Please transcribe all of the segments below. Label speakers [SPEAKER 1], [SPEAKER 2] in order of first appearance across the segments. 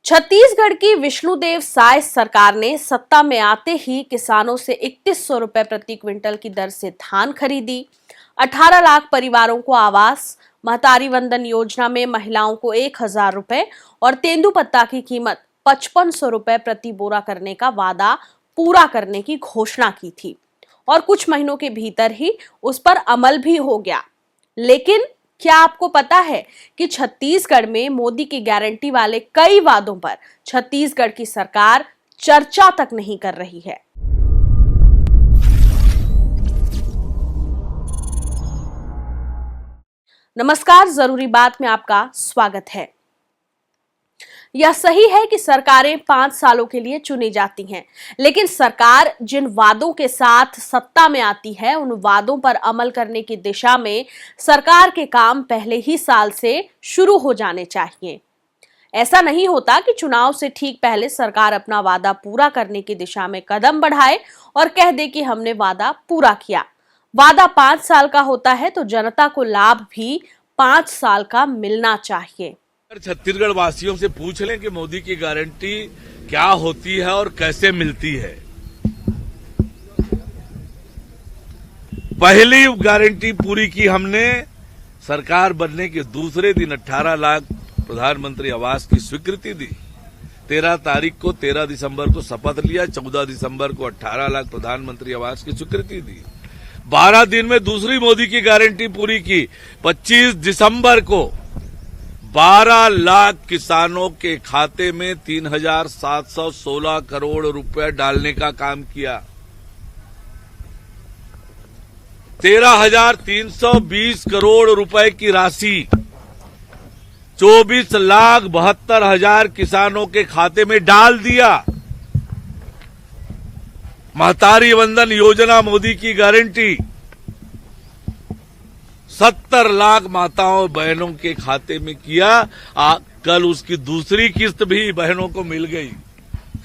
[SPEAKER 1] छत्तीसगढ़ की विष्णुदेव साय सरकार ने सत्ता में आते ही किसानों से 3100 रुपए प्रति क्विंटल की दर से धान खरीदी। 18 लाख परिवारों को आवास, महतारी वंदन योजना में महिलाओं को 1000 रुपए और तेंदुपत्ता की कीमत 5500 रुपए प्रति बोरा करने का वादा पूरा करने की घोषणा की थी और कुछ महीनों के भीतर ही उस पर अमल भी हो गया। लेकिन क्या आपको पता है कि छत्तीसगढ़ में मोदी की गारंटी वाले कई वादों पर छत्तीसगढ़ की सरकार चर्चा तक नहीं कर रही है। नमस्कार, जरूरी बात में आपका स्वागत है। यह सही है कि सरकारें 5 सालों के लिए चुनी जाती हैं, लेकिन सरकार जिन वादों के साथ सत्ता में आती है उन वादों पर अमल करने की दिशा में सरकार के काम पहले ही साल से शुरू हो जाने चाहिए। ऐसा नहीं होता कि चुनाव से ठीक पहले सरकार अपना वादा पूरा करने की दिशा में कदम बढ़ाए और कह दे कि हमने वादा पूरा किया। वादा 5 साल का होता है तो जनता को लाभ भी 5 साल का मिलना चाहिए।
[SPEAKER 2] छत्तीसगढ़ वासियों से पूछ लें कि मोदी की गारंटी क्या होती है और कैसे मिलती है। पहली गारंटी पूरी की हमने सरकार बनने के दूसरे दिन 18 लाख प्रधानमंत्री आवास की स्वीकृति दी। 13 तारीख को 13 दिसंबर को शपथ लिया, 14 दिसंबर को 18 लाख प्रधानमंत्री आवास की स्वीकृति दी। 12 दिन में दूसरी मोदी की गारंटी पूरी की। 25 दिसंबर को 12 लाख किसानों के खाते में 3716 करोड़ रुपए डालने का काम किया। 13,320 करोड़ रुपए की राशि 24,72,000 किसानों के खाते में डाल दिया। महतारी वंदन योजना मोदी की गारंटी 70 लाख माताओं बहनों के खाते में किया। कल उसकी दूसरी किस्त भी बहनों को मिल गई।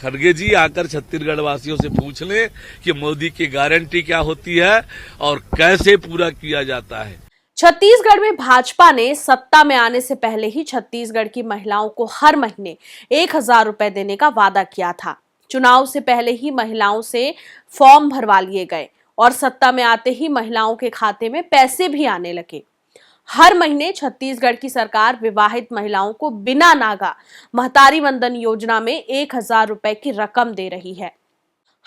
[SPEAKER 2] खड़गे जी आकर छत्तीसगढ़ वासियों से पूछ लें कि मोदी की गारंटी क्या होती है और कैसे पूरा किया जाता है।
[SPEAKER 1] छत्तीसगढ़ में भाजपा ने सत्ता में आने से पहले ही छत्तीसगढ़ की महिलाओं को हर महीने 1000 रुपए देने का वादा किया था। चुनाव से पहले ही महिलाओं से फॉर्म भरवा लिए गए और सत्ता में आते ही महिलाओं के खाते में पैसे भी आने लगे। हर महीने छत्तीसगढ़ की सरकार विवाहित महिलाओं को बिना नागा महतारी वंदन योजना में 1000 रुपए की रकम दे रही है।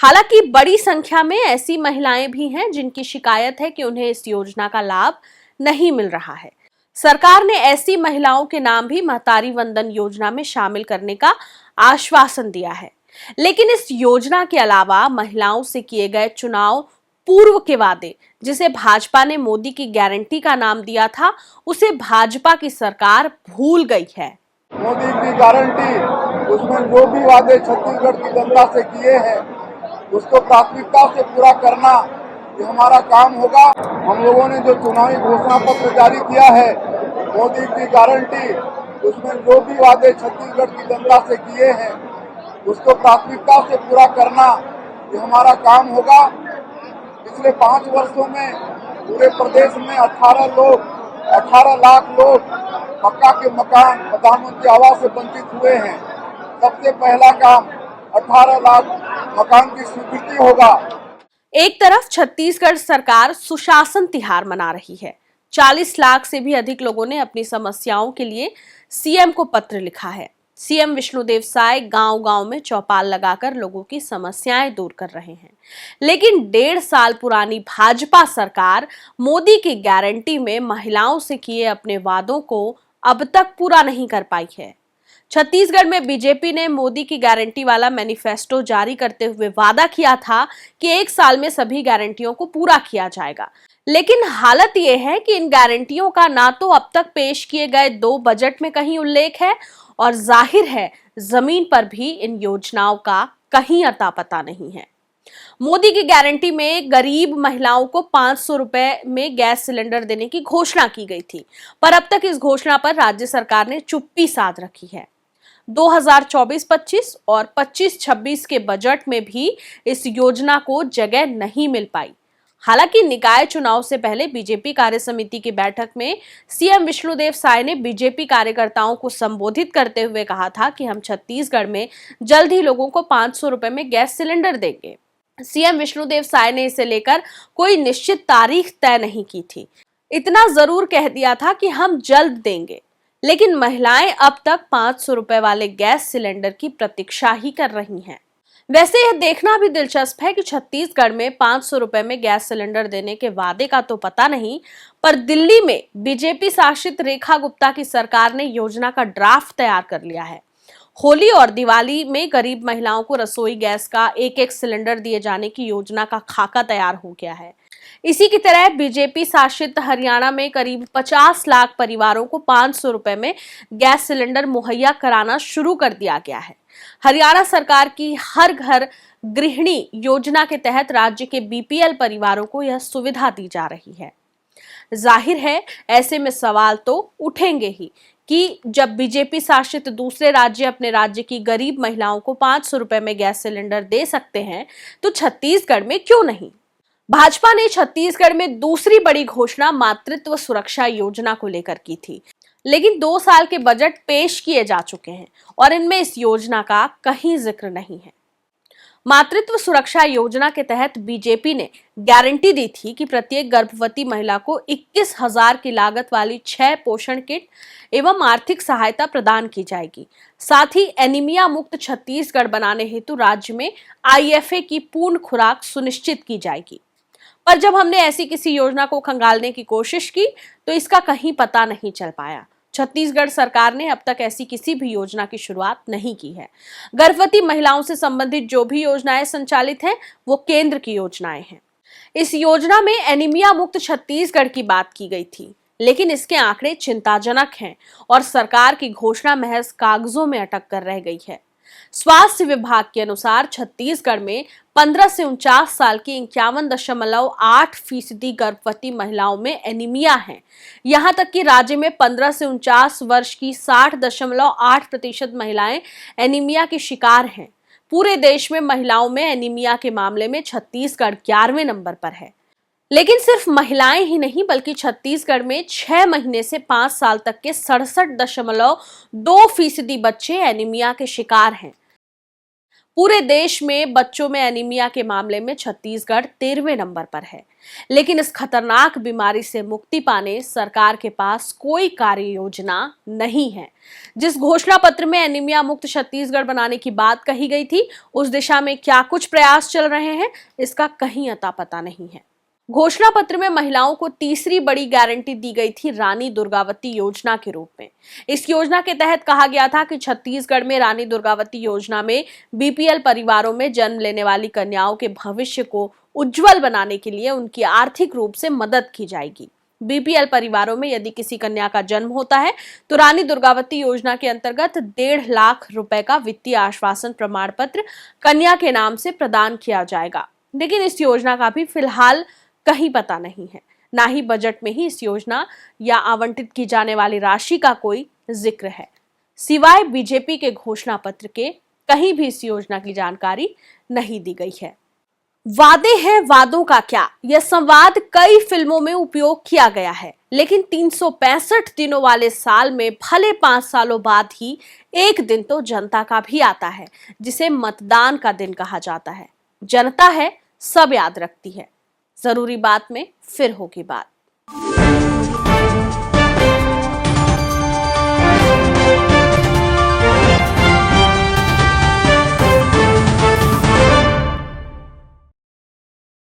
[SPEAKER 1] हालांकि बड़ी संख्या में ऐसी महिलाएं भी हैं जिनकी शिकायत है कि उन्हें इस योजना का लाभ नहीं मिल रहा है। सरकार ने ऐसी महिलाओं के नाम भी महतारी वंदन योजना में शामिल करने का आश्वासन दिया है। लेकिन इस योजना के अलावा महिलाओं से किए गए चुनाव पूर्व के वादे, जिसे भाजपा ने मोदी की गारंटी का नाम दिया था, उसे भाजपा की सरकार भूल गई है।
[SPEAKER 3] मोदी की गारंटी, उसमें जो भी वादे छत्तीसगढ़ की जनता से किए हैं उसको प्राथमिकता से पूरा करना ये हमारा काम होगा। हम लोगों ने जो चुनावी घोषणा पत्र जारी किया है, मोदी की गारंटी, उसमें जो भी वादे छत्तीसगढ़ की जनता से किए हैं उसको प्राथमिकता से पूरा करना ये हमारा काम होगा। पिछले 5 वर्षों में पूरे प्रदेश में 18 लाख लोग पक्का के मकान प्रधानमंत्री आवास से वंचित हुए हैं। सबसे पहला काम 18 लाख मकान की स्वीकृति होगा।
[SPEAKER 1] एक तरफ छत्तीसगढ़ सरकार सुशासन तिहार मना रही है। 40 लाख से भी अधिक लोगों ने अपनी समस्याओं के लिए सीएम को पत्र लिखा है। सीएम विष्णुदेव साय गांव-गांव में चौपाल लगाकर लोगों की समस्याएं दूर कर रहे हैं। लेकिन 1.5 साल पुरानी भाजपा सरकार मोदी की गारंटी में महिलाओं से किए अपने वादों को अब तक पूरा नहीं कर पाई है। छत्तीसगढ़ में बीजेपी ने मोदी की गारंटी वाला मैनिफेस्टो जारी करते हुए वादा किया था कि 1 साल में सभी गारंटियों को पूरा किया जाएगा। लेकिन हालत यह है कि इन गारंटियों का ना तो अब तक पेश किए गए 2 बजट में कहीं उल्लेख है और जाहिर है जमीन पर भी इन योजनाओं का कहीं अता पता नहीं है। मोदी की गारंटी में गरीब महिलाओं को 500 रुपए में गैस सिलेंडर देने की घोषणा की गई थी, पर अब तक इस घोषणा पर राज्य सरकार ने चुप्पी साध रखी है। 2024-25 और 25-26 के बजट में भी इस योजना को जगह नहीं मिल पाई। हालांकि निकाय चुनाव से पहले बीजेपी कार्य समिति की बैठक में सीएम विष्णुदेव साय ने बीजेपी कार्यकर्ताओं को संबोधित करते हुए कहा था कि हम छत्तीसगढ़ में जल्द ही लोगों को 500 रुपए में गैस सिलेंडर देंगे। सीएम विष्णुदेव साय ने इसे लेकर कोई निश्चित तारीख तय नहीं की थी। इतना जरूर कह दिया था कि हम जल्द देंगे, लेकिन महिलाएं अब तक 500 रुपए वाले गैस सिलेंडर की प्रतीक्षा ही कर रही हैं। वैसे यह देखना भी दिलचस्प है कि छत्तीसगढ़ में 500 रुपए में गैस सिलेंडर देने के वादे का तो पता नहीं, पर दिल्ली में बीजेपी शासित रेखा गुप्ता की सरकार ने योजना का ड्राफ्ट तैयार कर लिया है। होली और दिवाली में गरीब महिलाओं को रसोई गैस का एक सिलेंडर दिए जाने की योजना का खाका तैयार हो गया है। इसी की तरह बीजेपी शासित हरियाणा में करीब 50 लाख परिवारों को 500 रुपए में गैस सिलेंडर मुहैया कराना शुरू कर दिया गया है। हरियाणा सरकार की हर घर गृहिणी योजना के तहत राज्य के बीपीएल परिवारों को यह सुविधा दी जा रही है। जाहिर है, ऐसे में सवाल तो उठेंगे ही कि जब बीजेपी शासित दूसरे राज्य अपने राज्य की गरीब महिलाओं को 500 रुपए में गैस सिलेंडर दे सकते हैं, तो छत्तीसगढ़ में क्यों नहीं? भाजपा ने छत्तीसगढ़ में दूसरी बड़ी घोषणा मातृत्व सुरक्षा योजना को लेकर की थी, लेकिन 2 साल के बजट पेश किए जा चुके हैं और इनमें इस योजना का कहीं जिक्र नहीं है। मातृत्व सुरक्षा योजना के तहत बीजेपी ने गारंटी दी थी कि प्रत्येक गर्भवती महिला को 21,000 की लागत वाली 6 पोषण किट एवं आर्थिक सहायता प्रदान की जाएगी। साथ ही एनीमिया मुक्त छत्तीसगढ़ बनाने हेतु राज्य में आईएफए की पूर्ण खुराक सुनिश्चित की जाएगी। पर जब हमने ऐसी किसी योजना को खंगालने की कोशिश की तो इसका कहीं पता नहीं चल पाया। छत्तीसगढ़ सरकार ने अब तक ऐसी किसी भी योजना की शुरुआत नहीं की है। गर्भवती महिलाओं से संबंधित जो भी योजनाएं संचालित हैं, वो केंद्र की योजनाएं हैं। इस योजना में एनीमिया मुक्त छत्तीसगढ़ की बात की गई थी, लेकिन इसके आंकड़े चिंताजनक हैं और सरकार की घोषणा महज कागजों में अटक कर रह गई है। स्वास्थ्य विभाग के अनुसार छत्तीसगढ़ में 15 से 49 साल की 51.8% गर्भवती महिलाओं में एनीमिया है। यहां तक कि राज्य में 15 से 49 वर्ष की 60.8% महिलाएं एनीमिया की शिकार हैं। पूरे देश में महिलाओं में एनीमिया के मामले में छत्तीसगढ़ 11वें नंबर पर है। लेकिन सिर्फ महिलाएं ही नहीं, बल्कि छत्तीसगढ़ में 6 महीने से 5 साल तक के 67.2% बच्चे एनीमिया के शिकार हैं। पूरे देश में बच्चों में एनीमिया के मामले में छत्तीसगढ़ 13वें नंबर पर है। लेकिन इस खतरनाक बीमारी से मुक्ति पाने सरकार के पास कोई कार्य योजना नहीं है। जिस घोषणा पत्र में एनीमिया मुक्त छत्तीसगढ़ बनाने की बात कही गई थी, उस दिशा में क्या कुछ प्रयास चल रहे हैं, इसका कहीं अता पता नहीं है। घोषणा पत्र में महिलाओं को तीसरी बड़ी गारंटी दी गई थी रानी दुर्गावती योजना के रूप में। इस योजना के तहत कहा गया था कि छत्तीसगढ़ में रानी दुर्गावती योजना में बीपीएल परिवारों में जन्म लेने वाली कन्याओं के भविष्य को उज्जवल बनाने के लिए उनकी आर्थिक रूप से मदद की जाएगी। बीपीएल परिवारों में यदि किसी कन्या का जन्म होता है तो रानी दुर्गावती योजना के अंतर्गत 1.5 लाख रुपए का वित्तीय आश्वासन प्रमाण पत्र कन्या के नाम से प्रदान किया जाएगा। लेकिन इस योजना का भी फिलहाल कहीं पता नहीं है। ना ही बजट में ही इस योजना या आवंटित की जाने वाली राशि का कोई जिक्र है। सिवाय बीजेपी के घोषणा पत्र के कहीं भी इस योजना की जानकारी नहीं दी गई है। वादे हैं, वादों का क्या? यह संवाद कई फिल्मों में उपयोग किया गया है, लेकिन 365 दिनों वाले साल में भले 5 सालों बाद ही एक दिन तो जनता का भी आता है, जिसे मतदान का दिन कहा जाता है। जनता है, सब याद रखती है। जरूरी बात में फिर होगी बात।